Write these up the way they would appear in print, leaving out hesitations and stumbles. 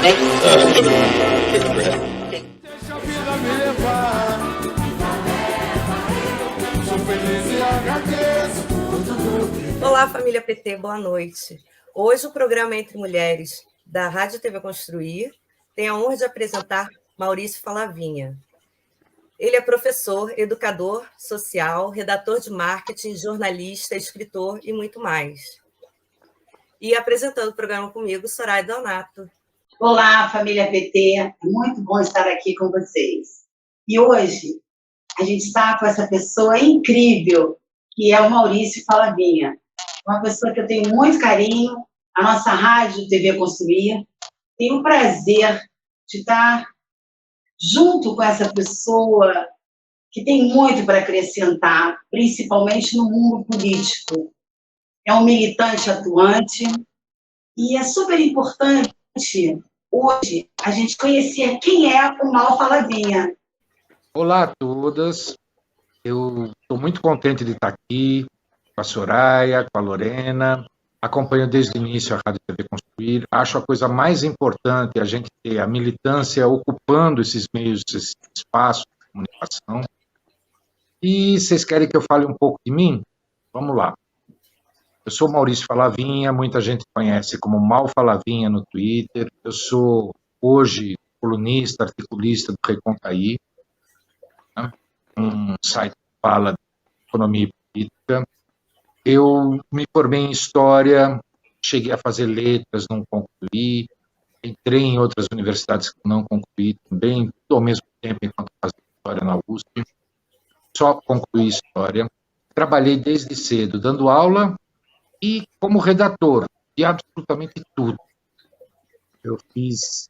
Deixa a vida me levar. Sou feliz e agradeço. Olá, família PT, boa noite. Hoje o programa Entre Mulheres, da Rádio TV Construir, tem a honra de apresentar Maurício Falavinha. Ele é professor, educador social, redator de marketing, jornalista, escritor e muito mais. E apresentando o programa comigo, Soraya Donato. Olá, família PT, é muito bom estar aqui com vocês. E hoje a gente está com essa pessoa incrível, que é o Maurício Falavinha. Uma pessoa que eu tenho muito carinho, a nossa Rádio TV Construir. Tenho o prazer de estar junto com essa pessoa que tem muito para acrescentar, principalmente no mundo político. É um militante atuante e é super importante hoje a gente conhecer quem é o Mau Falavinha. Olá a todas, eu estou muito contente de estar aqui com a Soraya, com a Lorena, acompanho desde o início a Rádio TV Construir, acho a coisa mais importante a gente ter a militância ocupando esses meios, esses espaços de comunicação. E vocês querem que eu fale um pouco de mim? Vamos lá. Eu sou Maurício Falavinha, muita gente conhece como Mau Falavinha no Twitter. Eu sou, hoje, colunista, articulista do Recontaí, né? Um site que fala de economia e política. Eu me formei em História, cheguei a fazer letras, não concluí. Entrei em outras universidades que não concluí também, ao mesmo tempo enquanto fazia História na USP. Só concluí História. Trabalhei desde cedo, dando aula e como redator de absolutamente tudo. Eu fiz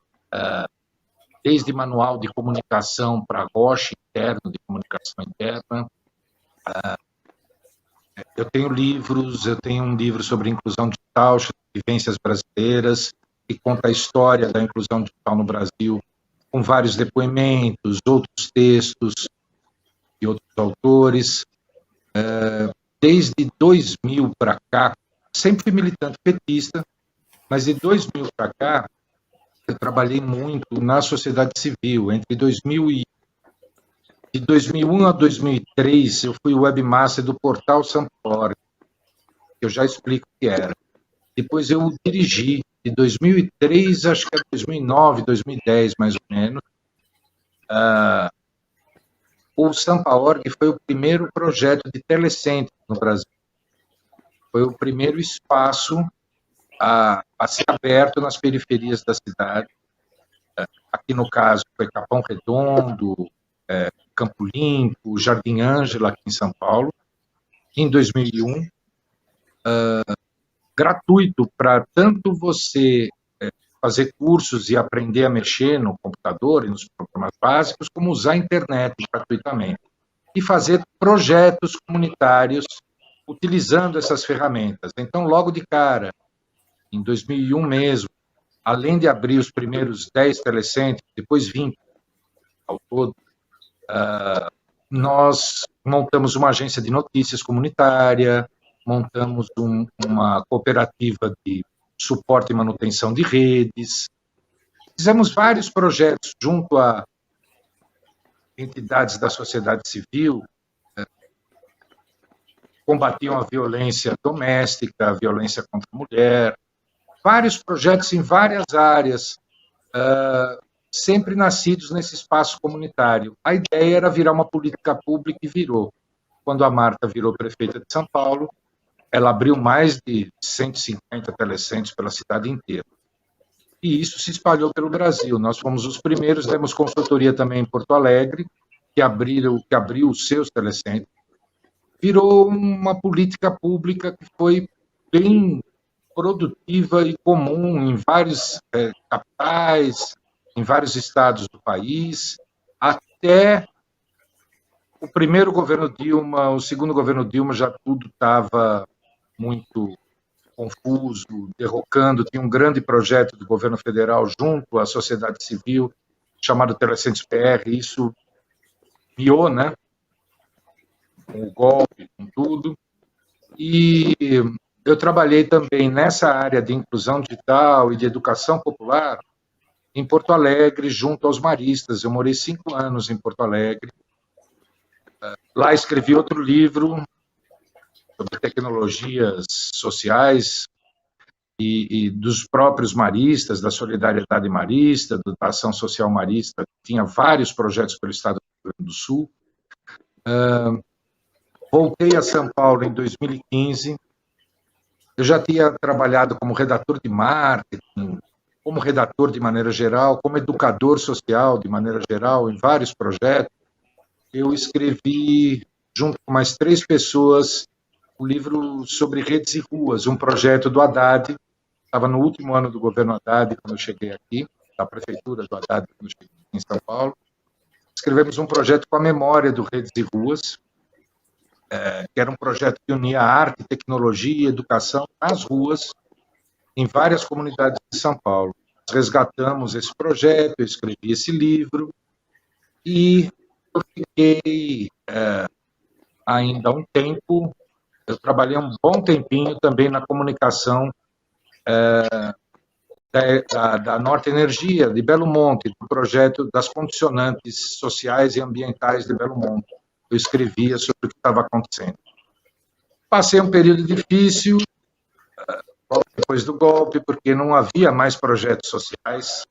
desde manual de comunicação para GOSH interno, de comunicação interna. Eu tenho livros, eu tenho um livro sobre inclusão digital, Vivências Brasileiras, que conta a história da inclusão digital no Brasil, com vários depoimentos, outros textos de outros autores. Desde 2000 para cá, sempre militante petista, mas de 2000 para cá, eu trabalhei muito na sociedade civil. De 2001 a 2003, eu fui webmaster do portal Sampa.org, que eu já explico o que era. Depois eu dirigi, de 2003, acho que é 2009, 2010, mais ou menos. O Sampa.org foi o primeiro projeto de telecentro no Brasil. Foi o primeiro espaço a ser aberto nas periferias da cidade. Aqui, no caso, foi Capão Redondo, Campo Limpo, Jardim Ângela, aqui em São Paulo, em 2001. Gratuito para tanto você fazer cursos e aprender a mexer no computador e nos programas básicos, como usar a internet gratuitamente. E fazer projetos comunitários utilizando essas ferramentas. Então, logo de cara, em 2001 mesmo, além de abrir os primeiros 10 telecentros, depois 20 ao todo, nós montamos uma agência de notícias comunitária, montamos uma cooperativa de suporte e manutenção de redes, fizemos vários projetos junto a entidades da sociedade civil, combatiam a violência doméstica, a violência contra a mulher, vários projetos em várias áreas, sempre nascidos nesse espaço comunitário. A ideia era virar uma política pública e virou. Quando a Marta virou prefeita de São Paulo, ela abriu mais de 150 telecentros pela cidade inteira. E isso se espalhou pelo Brasil. Nós fomos os primeiros, demos consultoria também em Porto Alegre, que abriu os seus telecentros. Virou uma política pública que foi bem produtiva e comum em várias capitais, em vários estados do país, até o primeiro governo Dilma, o segundo governo Dilma, já tudo estava muito confuso, derrocando. Tinha um grande projeto do governo federal junto à sociedade civil, chamado Telecentros PR, isso miou, né? Com o golpe, com tudo. E eu trabalhei também nessa área de inclusão digital e de educação popular em Porto Alegre, junto aos maristas. Eu morei 5 anos em Porto Alegre. Lá escrevi outro livro sobre tecnologias sociais e dos próprios maristas, da solidariedade marista, da ação social marista. Tinha vários projetos pelo estado do Rio Grande do Sul. Voltei a São Paulo em 2015. Eu já tinha trabalhado como redator de marketing, como redator de maneira geral, como educador social de maneira geral, em vários projetos. Eu escrevi, junto com mais 3 pessoas, um livro sobre redes e ruas, um projeto do Haddad. Estava no último ano do governo Haddad, quando eu cheguei aqui, da prefeitura do Haddad, quando eu cheguei em São Paulo. Escrevemos um projeto com a memória do Redes e Ruas, que era um projeto que unia arte, tecnologia e educação nas ruas, em várias comunidades de São Paulo. Nós resgatamos esse projeto, eu escrevi esse livro, e eu fiquei ainda um tempo, eu trabalhei um bom tempinho também na comunicação da Norte Energia, de Belo Monte, do projeto das condicionantes sociais e ambientais de Belo Monte. Eu escrevia sobre o que estava acontecendo. Passei um período difícil, depois do golpe, porque não havia mais projetos sociais.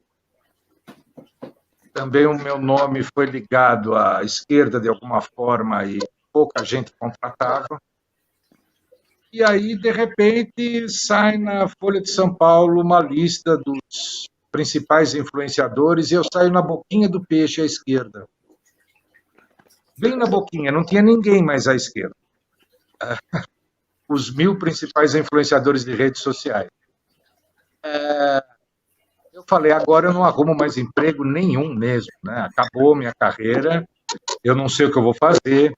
Também o meu nome foi ligado à esquerda de alguma forma e pouca gente contratava. E aí, de repente, sai na Folha de São Paulo uma lista dos principais influenciadores e eu saio na boquinha do peixe à esquerda. Bem na boquinha, não tinha ninguém mais à esquerda. Os 1000 principais influenciadores de redes sociais. Eu falei, agora eu não arrumo mais emprego nenhum mesmo, né? Acabou minha carreira, eu não sei o que eu vou fazer.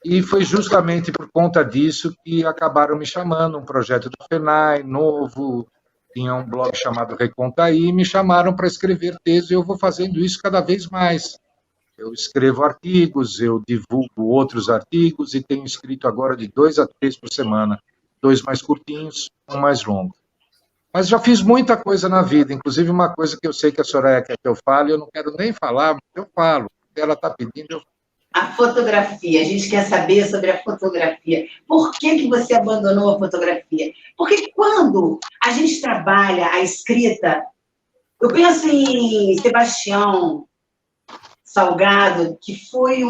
E foi justamente por conta disso que acabaram me chamando, um projeto do FENAI, novo, tinha um blog chamado Recontaí, e me chamaram para escrever texto, e eu vou fazendo isso cada vez mais. Eu escrevo artigos, eu divulgo outros artigos, e tenho escrito agora de 2 a 3 por semana, 2 mais curtinhos, um mais longo. Mas já fiz muita coisa na vida, inclusive uma coisa que eu sei que a Soraya quer que eu fale, eu não quero nem falar, mas eu falo. Se ela está pedindo, eu falo. A fotografia, a gente quer saber sobre a fotografia. Por que você abandonou a fotografia? Porque quando a gente trabalha a escrita, eu penso em Sebastião Salgado, que foi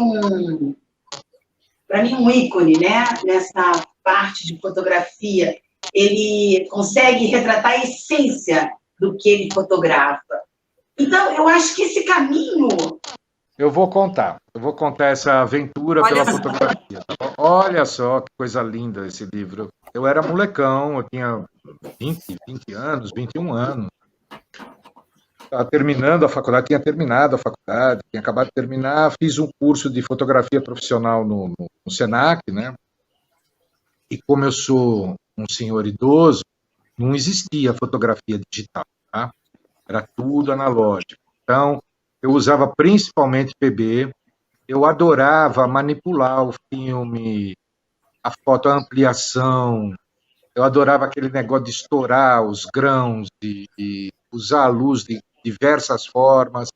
para mim, um ícone, né? Nessa parte de fotografia. Ele consegue retratar a essência do que ele fotografa. Então, eu acho que esse caminho... Eu vou contar essa aventura pela fotografia. Olha só que coisa linda esse livro. Eu era molecão, eu tinha 20 anos, 21 anos. Estava terminando a faculdade, tinha terminado a faculdade, tinha acabado de terminar, fiz um curso de fotografia profissional no Senac, né? E como eu sou um senhor idoso, não existia fotografia digital, tá? Era tudo analógico. Então, eu usava principalmente PB, eu adorava manipular o filme, a fotoampliação, eu adorava aquele negócio de estourar os grãos, de usar a luz de diversas formas.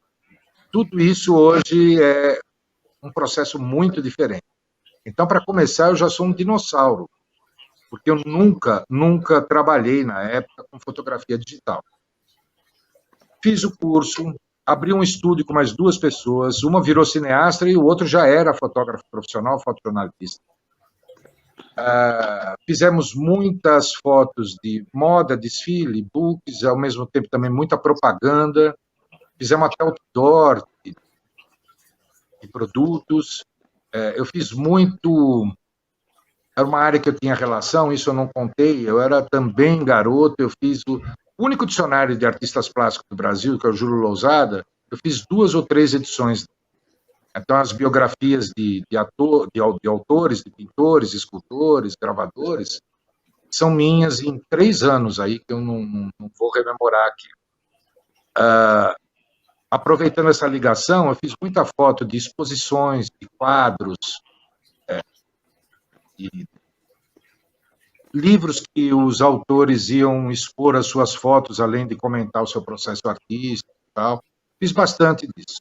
Tudo isso hoje é um processo muito diferente. Então, para começar, eu já sou um dinossauro, porque eu nunca trabalhei na época com fotografia digital. Fiz o curso, abri um estúdio com mais 2 pessoas, uma virou cineasta e o outro já era fotógrafo profissional, fotojornalista. Fizemos muitas fotos de moda, desfile, books, ao mesmo tempo também muita propaganda, fizemos até outdoor de produtos. Eu fiz muito... Era uma área que eu tinha relação, isso eu não contei, eu era também garoto, eu fiz o único dicionário de artistas plásticos do Brasil, que é o Júlio Lousada, eu fiz 2 ou 3 edições. Então, as biografias de autores, de pintores, escultores, gravadores, são minhas em 3 anos aí, que eu não vou rememorar aqui. Aproveitando essa ligação, eu fiz muita foto de exposições, de quadros, livros que os autores iam expor as suas fotos, além de comentar o seu processo artístico e tal. Fiz bastante disso.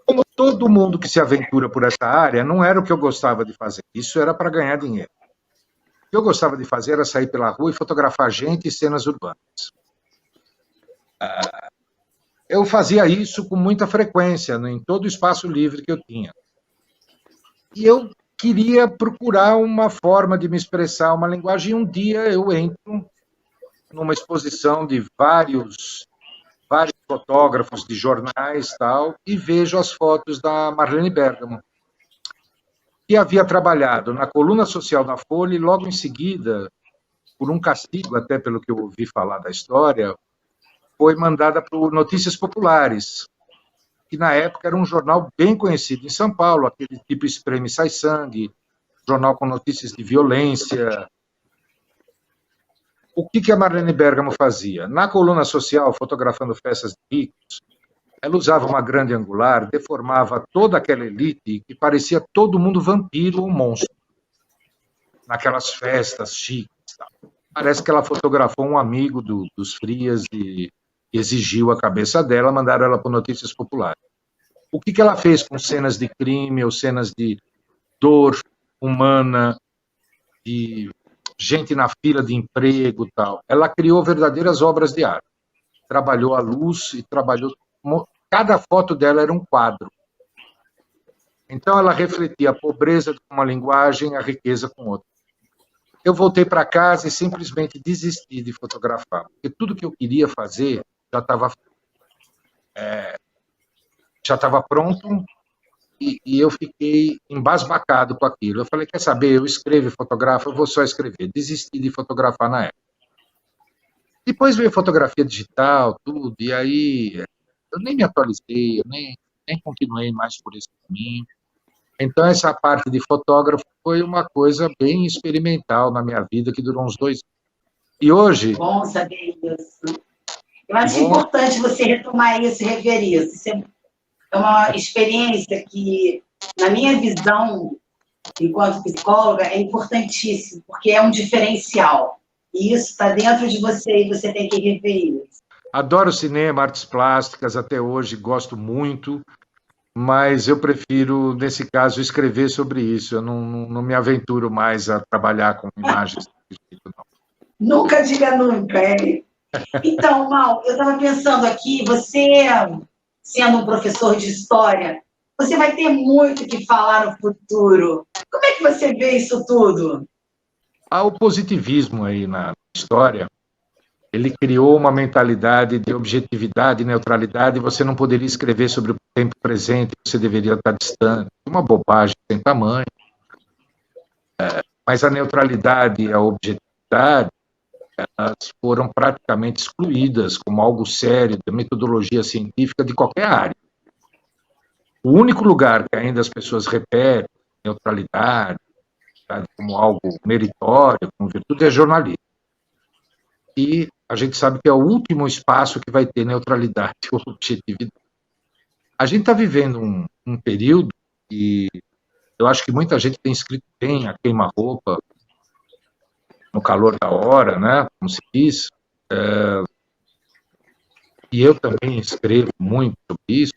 Como todo mundo que se aventura por essa área, não era o que eu gostava de fazer. Isso era para ganhar dinheiro. O que eu gostava de fazer era sair pela rua e fotografar gente e cenas urbanas. Eu fazia isso com muita frequência, em todo o espaço livre que eu tinha. E eu queria procurar uma forma de me expressar, uma linguagem. E um dia eu entro numa exposição de vários fotógrafos de jornais tal, e vejo as fotos da Marlene Bergamo, que havia trabalhado na coluna social da Folha e logo em seguida, por um castigo, até pelo que eu ouvi falar da história, foi mandada para o Notícias Populares, que na época era um jornal bem conhecido em São Paulo, aquele tipo Espreme Sai Sangue, jornal com notícias de violência. O que a Marlene Bergamo fazia? Na coluna social, fotografando festas de ricos, ela usava uma grande angular, deformava toda aquela elite que parecia todo mundo vampiro ou monstro. Naquelas festas chiques. Parece que ela fotografou um amigo dos Frias e exigiu a cabeça dela, mandaram ela para Notícias Populares. O que ela fez com cenas de crime ou cenas de dor humana, de gente na fila de emprego e tal? Ela criou verdadeiras obras de arte. Trabalhou a luz e trabalhou... Cada foto dela era um quadro. Então ela refletia a pobreza com uma linguagem, a riqueza com outra. Eu voltei para casa e simplesmente desisti de fotografar, porque tudo que eu queria fazer já estava pronto e eu fiquei embasbacado com aquilo. Eu falei, quer saber, eu escrevo e fotografo, eu vou só escrever. Desisti de fotografar na época. Depois veio fotografia digital, tudo, e aí eu nem me atualizei, eu nem continuei mais por esse caminho. Então, essa parte de fotógrafo foi uma coisa bem experimental na minha vida, que durou uns 2 anos. E hoje... Bom saber isso. Eu acho importante você retomar isso e rever isso. Isso é uma experiência que, na minha visão, enquanto psicóloga, é importantíssimo, porque é um diferencial. E isso está dentro de você e você tem que rever isso. Adoro cinema, artes plásticas, até hoje gosto muito, mas eu prefiro, nesse caso, escrever sobre isso. Eu não me aventuro mais a trabalhar com imagens. Não. Nunca diga nunca, é. Então, Mal, eu estava pensando aqui, você, sendo um professor de história, você vai ter muito que falar no futuro. Como é que você vê isso tudo? Há o positivismo aí na história. Ele criou uma mentalidade de objetividade e neutralidade, e você não poderia escrever sobre o tempo presente, você deveria estar distante. Uma bobagem sem tamanho. Mas a neutralidade e a objetividade, elas foram praticamente excluídas como algo sério da metodologia científica de qualquer área. O único lugar que ainda as pessoas repetem neutralidade como algo meritório, como virtude, é jornalismo. E a gente sabe que é o último espaço que vai ter neutralidade ou objetividade. A gente está vivendo um período que eu acho que muita gente tem escrito bem a queima-roupa, no calor da hora, né, como se diz, e eu também escrevo muito sobre isso,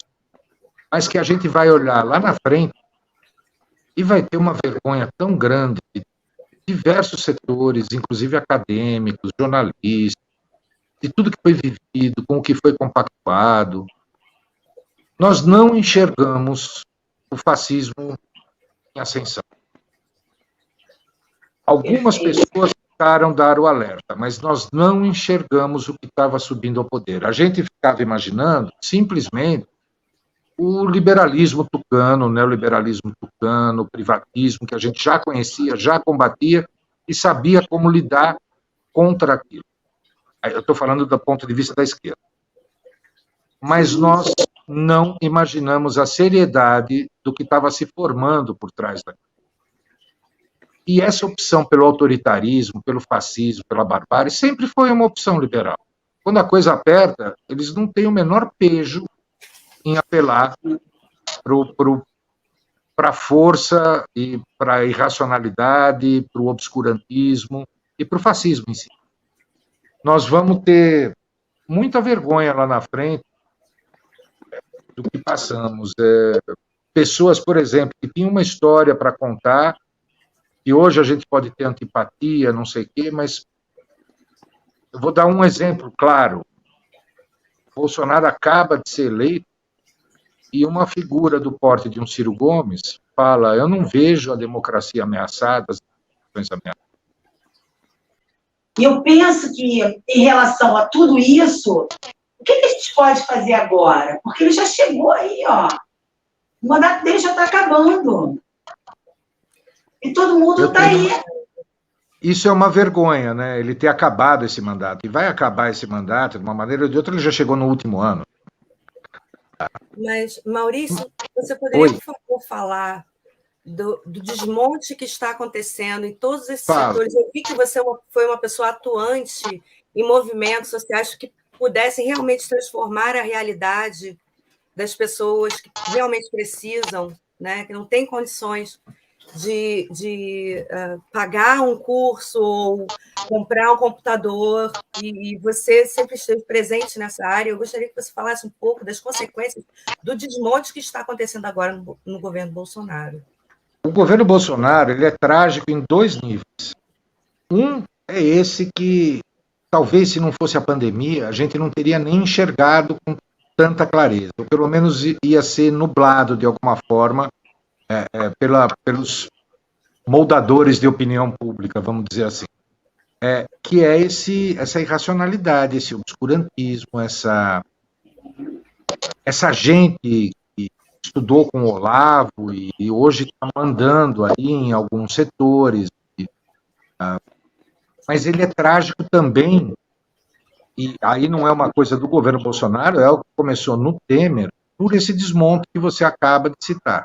mas que a gente vai olhar lá na frente e vai ter uma vergonha tão grande de diversos setores, inclusive acadêmicos, jornalistas, de tudo que foi vivido, com o que foi compactuado. Nós não enxergamos o fascismo em ascensão. Algumas pessoas tentaram dar o alerta, mas nós não enxergamos o que estava subindo ao poder. A gente ficava imaginando, simplesmente, o liberalismo tucano, o neoliberalismo tucano, o privatismo, que a gente já conhecia, já combatia e sabia como lidar contra aquilo. Eu estou falando do ponto de vista da esquerda. Mas nós não imaginamos a seriedade do que estava se formando por trás daquilo. E essa opção pelo autoritarismo, pelo fascismo, pela barbárie, sempre foi uma opção liberal. Quando a coisa aperta, eles não têm o menor pejo em apelar para a força e para a irracionalidade, para o obscurantismo e para o fascismo em si. Nós vamos ter muita vergonha lá na frente do que passamos. Pessoas, por exemplo, que tinham uma história para contar, e hoje a gente pode ter antipatia, não sei o quê, mas eu vou dar um exemplo claro. Bolsonaro acaba de ser eleito e uma figura do porte de um Ciro Gomes fala: eu não vejo a democracia ameaçada, as instituições ameaçadas. E eu penso que, em relação a tudo isso, o que a gente pode fazer agora? Porque ele já chegou aí, ó. O mandato dele já está acabando. E todo mundo está aí. Isso é uma vergonha, né? Ele ter acabado esse mandato. E vai acabar esse mandato, de uma maneira ou de outra, ele já chegou no último ano. Mas, Maurício, você poderia, por favor, falar do desmonte que está acontecendo em todos esses setores? Eu vi que você foi uma pessoa atuante em movimentos sociais que pudessem realmente transformar a realidade das pessoas que realmente precisam, né? Que não têm condições de pagar um curso ou comprar um computador, e você sempre esteve presente nessa área. Eu gostaria que você falasse um pouco das consequências do desmonte que está acontecendo agora no governo Bolsonaro. O governo Bolsonaro, ele é trágico em 2 níveis. Um é esse que, talvez se não fosse a pandemia, a gente não teria nem enxergado com tanta clareza, ou pelo menos ia ser nublado de alguma forma pelos moldadores de opinião pública, vamos dizer assim, que é essa irracionalidade, esse obscurantismo, essa gente que estudou com o Olavo e hoje está mandando aí em alguns setores, mas ele é trágico também, e aí não é uma coisa do governo Bolsonaro, é algo que começou no Temer, por esse desmonte que você acaba de citar.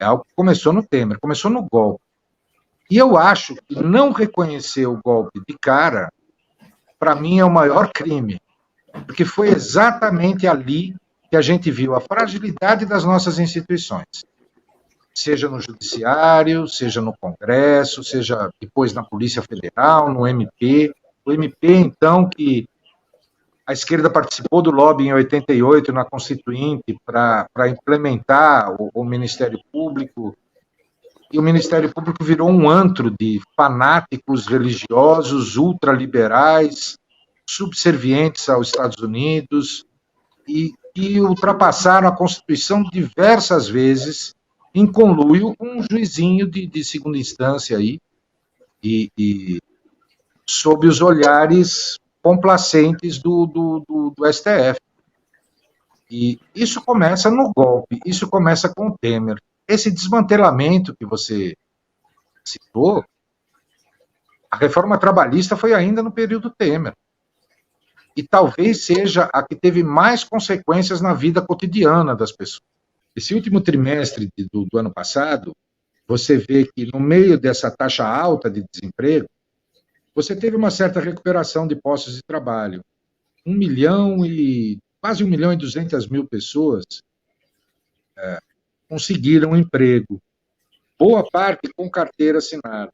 É algo que começou no Temer, começou no golpe. E eu acho que não reconhecer o golpe de cara, para mim, é o maior crime, porque foi exatamente ali que a gente viu a fragilidade das nossas instituições, seja no Judiciário, seja no Congresso, seja depois na Polícia Federal, no MP. O MP, então, que a esquerda participou do lobby em 88 na Constituinte para implementar o Ministério Público, e o Ministério Público virou um antro de fanáticos religiosos, ultraliberais, subservientes aos Estados Unidos, e ultrapassaram a Constituição diversas vezes, em conluio com um juizinho de segunda instância aí, e sob os olhares complacentes do STF. E isso começa no golpe, isso começa com o Temer. Esse desmantelamento que você citou, a reforma trabalhista foi ainda no período Temer. E talvez seja a que teve mais consequências na vida cotidiana das pessoas. Esse último trimestre do ano passado, você vê que no meio dessa taxa alta de desemprego, você teve uma certa recuperação de postos de trabalho. Quase 1.200.000 pessoas conseguiram emprego, boa parte com carteira assinada.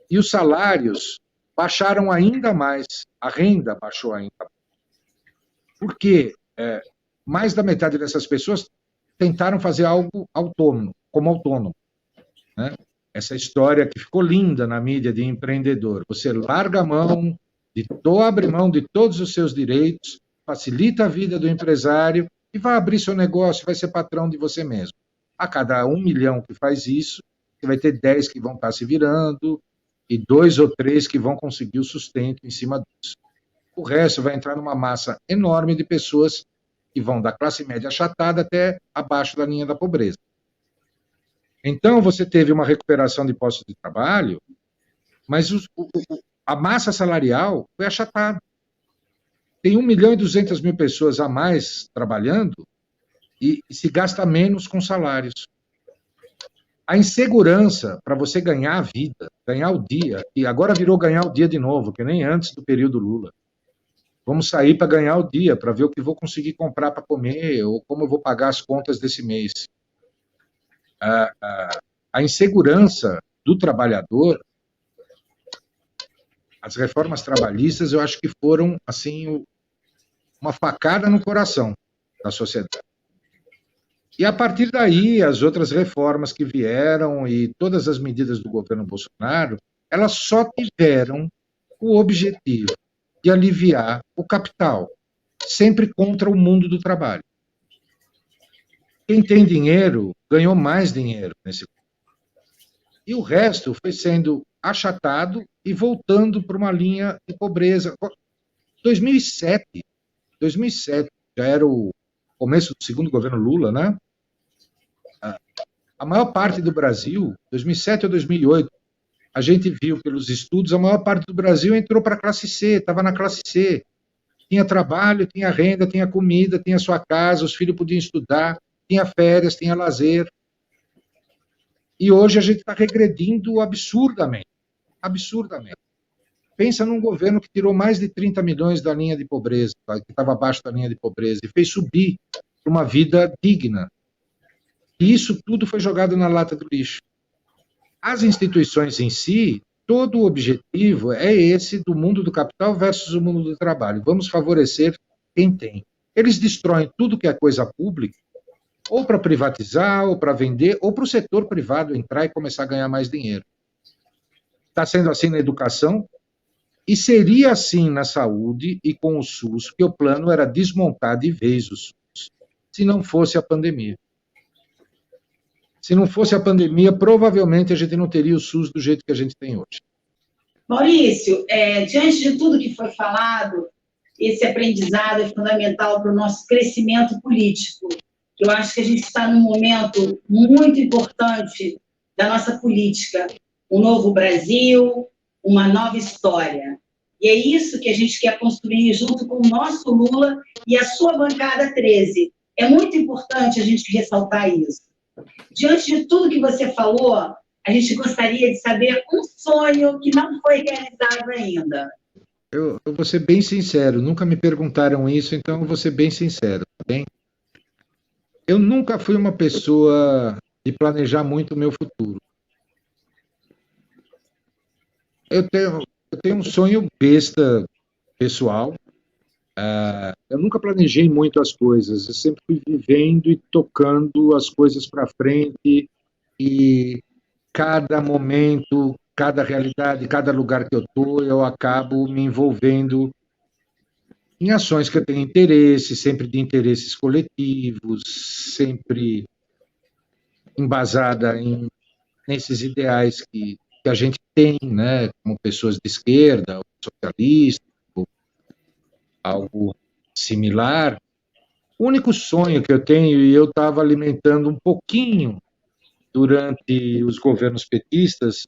E os salários baixaram ainda mais, a renda baixou ainda mais. Porque mais da metade dessas pessoas tentaram fazer algo autônomo, como autônomo, né? Essa história que ficou linda na mídia de empreendedor. Você larga a mão, abre mão de todos os seus direitos, facilita a vida do empresário e vai abrir seu negócio, vai ser patrão de você mesmo. A cada 1 milhão que faz isso, você vai ter 10 que vão estar se virando e 2 ou 3 que vão conseguir o sustento em cima disso. O resto vai entrar numa massa enorme de pessoas que vão da classe média achatada até abaixo da linha da pobreza. Então, você teve uma recuperação de postos de trabalho, mas a massa salarial foi achatada. Tem 1.200.000 pessoas a mais trabalhando e se gasta menos com salários. A insegurança para você ganhar a vida, ganhar o dia, e agora virou ganhar o dia de novo, que nem antes do período Lula. Vamos sair para ganhar o dia, para ver o que vou conseguir comprar para comer, ou como eu vou pagar as contas desse mês. a insegurança do trabalhador, as reformas trabalhistas, eu acho que foram assim uma facada no coração da sociedade. E a partir daí, as outras reformas que vieram e todas as medidas do governo Bolsonaro, elas só tiveram o objetivo de aliviar o capital, sempre contra o mundo do trabalho. Quem tem dinheiro ganhou mais dinheiro nesse e o resto foi sendo achatado e voltando para uma linha de pobreza. 2007 já era o começo do segundo governo Lula, né? A maior parte do Brasil, 2007 ou 2008, a gente viu pelos estudos, a maior parte do Brasil entrou para a classe C, estava na classe C. Tinha trabalho, tinha renda, tinha comida, tinha sua casa, os filhos podiam estudar, tinha férias, tinha lazer. E hoje a gente está regredindo absurdamente. Absurdamente. Pensa num governo que tirou mais de 30 milhões da linha de pobreza, que estava abaixo da linha de pobreza, e fez subir para uma vida digna. E isso tudo foi jogado na lata do lixo. As instituições em si, todo o objetivo é esse do mundo do capital versus o mundo do trabalho. Vamos favorecer quem tem. Eles destroem tudo que é coisa pública, ou para privatizar, ou para vender, ou para o setor privado entrar e começar a ganhar mais dinheiro. Está sendo assim na educação, e seria assim na saúde e com o SUS, porque o plano era desmontar de vez o SUS, se não fosse a pandemia. Se não fosse a pandemia, provavelmente a gente não teria o SUS do jeito que a gente tem hoje. Maurício, diante de tudo que foi falado, esse aprendizado é fundamental para o nosso crescimento político. Eu acho que a gente está num momento muito importante da nossa política. Um novo Brasil, uma nova história. E é isso que a gente quer construir junto com o nosso Lula e a sua bancada 13. É muito importante a gente ressaltar isso. Diante de tudo que você falou, a gente gostaria de saber um sonho que não foi realizado ainda. Eu vou ser bem sincero, nunca me perguntaram isso, então eu vou ser bem sincero, tá bem? Eu nunca fui uma pessoa de planejar muito o meu futuro. Eu tenho um sonho besta pessoal. Eu nunca planejei muito as coisas, eu sempre fui vivendo e tocando as coisas para frente, e cada momento, cada realidade, cada lugar que eu estou, eu acabo me envolvendo em ações que eu tenho interesse, sempre de interesses coletivos, sempre embasada nesses ideais que a gente tem, né, como pessoas de esquerda, ou socialistas, ou algo similar. O único sonho que eu tenho, e eu estava alimentando um pouquinho durante os governos petistas,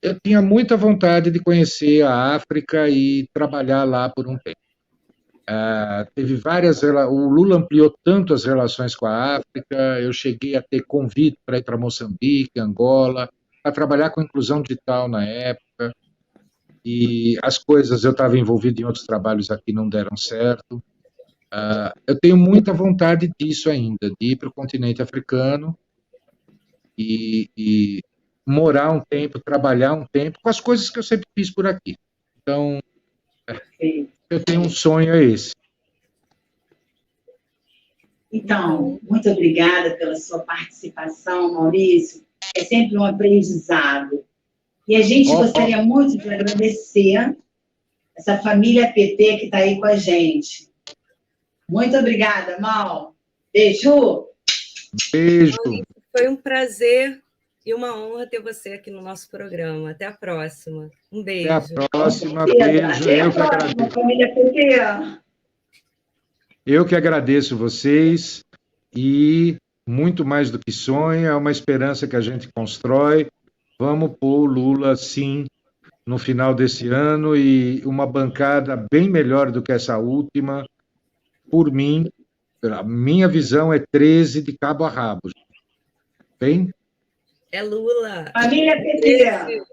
eu tinha muita vontade de conhecer a África e trabalhar lá por um tempo. Teve o Lula ampliou tanto as relações com a África, eu cheguei a ter convite para ir para Moçambique, Angola, para trabalhar com inclusão digital na época, e as coisas, eu estava envolvido em outros trabalhos aqui, não deram certo. Eu tenho muita vontade disso ainda, de ir para o continente africano e morar um tempo, trabalhar um tempo com as coisas que eu sempre fiz por aqui. Então, eu tenho um sonho esse. Então, muito obrigada pela sua participação, Maurício. É sempre um aprendizado. E a gente gostaria muito de agradecer essa família PT que está aí com a gente. Muito obrigada, Mal. Beijo. Beijo. Foi um prazer e uma honra ter você aqui no nosso programa. Até a próxima. Um beijo. Até a próxima. Beijo. Eu que agradeço. Família PT. Eu que agradeço vocês, e muito mais do que sonho, é uma esperança que a gente constrói. Vamos pôr o Lula, sim, no final desse ano, e uma bancada bem melhor do que essa última. Por mim, a minha visão é 13 de cabo a rabo. Bem? É Lula. Família PT.